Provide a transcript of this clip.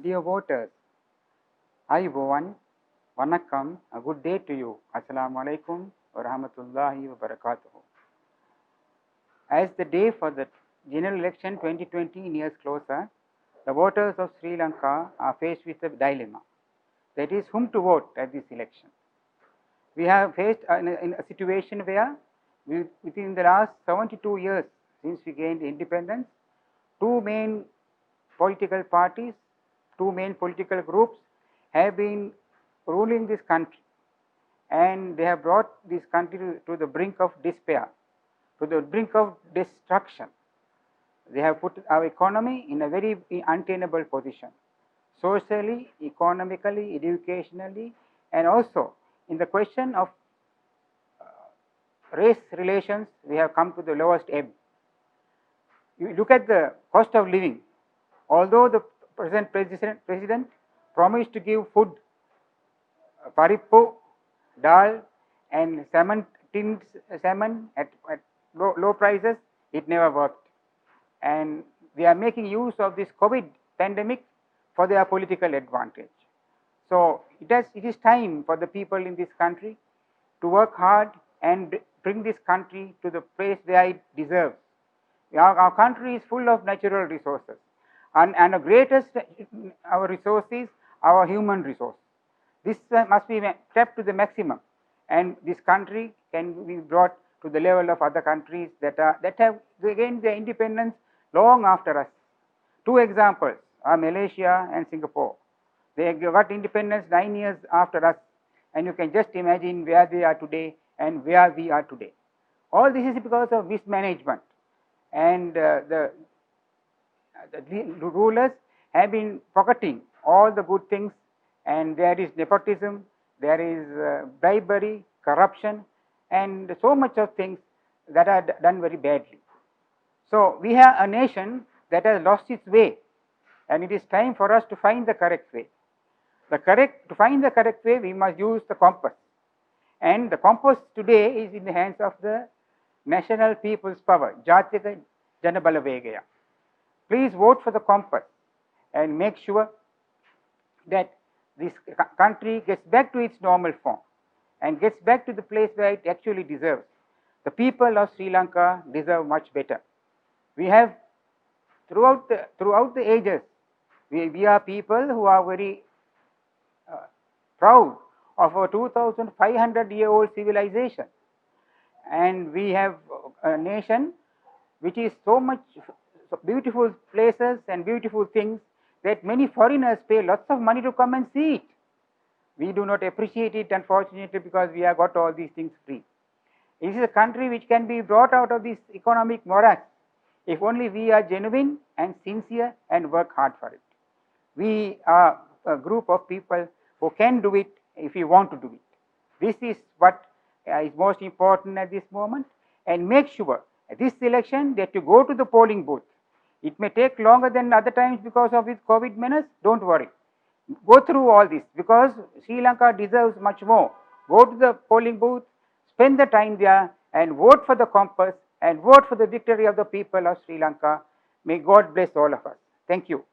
Dear voters, Ayubowan, Vanakkam, a good day to you. Assalamu alaikum wa rahmatullahi wa barakatuh. As the day for the general election 2020 nears closer, the voters of Sri Lanka are faced with a dilemma. That is, whom to vote at this election. We have faced in a situation where within the last 72 years since we gained independence, two main political parties, two main political groups have been ruling this country, and they have brought this country to the brink of despair, to the brink of destruction. They have put our economy in a very untenable position, socially, economically, educationally, and also in the question of race relations. We have come to the lowest ebb. You look at the cost of living. Although the present president promised to give food, parippu, dal, and tinned salmon at low prices, it never worked. And they are making use of this COVID pandemic for their political advantage. So it is time for the people in this country to work hard and bring this country to the place where it deserves. Our country is full of natural resources, and the greatest our resource is our human resource. This must be kept to the maximum, and this country can be brought to the level of other countries that have gained their independence long after us. Two examples are Malaysia and Singapore. They got independence 9 years after us, and you can just imagine where they are today and where we are today. All this is because of mismanagement, and the rulers have been pocketing all the good things, and there is nepotism, there is bribery, corruption, and so much of things that are done very badly. So we have a nation that has lost its way, and it is time for us to find the correct way. To find the correct way, we must use the compass, and the compass today is in the hands of the National People's Power, Jatika Janabala Vegaya. Please vote for the compass and make sure that this country gets back to its normal form and gets back to the place where it actually deserves. The people of Sri Lanka deserve much better. We have throughout the ages, we are people who are very proud of our 2,500-year-old civilization, and we have a nation which is so much beautiful places and beautiful things that many foreigners pay lots of money to come and see it. We do not appreciate it, unfortunately, because we have got all these things free. This is a country which can be brought out of this economic morass if only we are genuine and sincere and work hard for it. We are a group of people who can do it if we want to do it. This is what is most important at this moment, and make sure at this election that you go to the polling booth. It may take longer than other times because of this COVID menace. Don't worry. Go through all this, because Sri Lanka deserves much more. Go to the polling booth, spend the time there, and vote for the compass, and vote for the victory of the people of Sri Lanka. May God bless all of us. Thank you.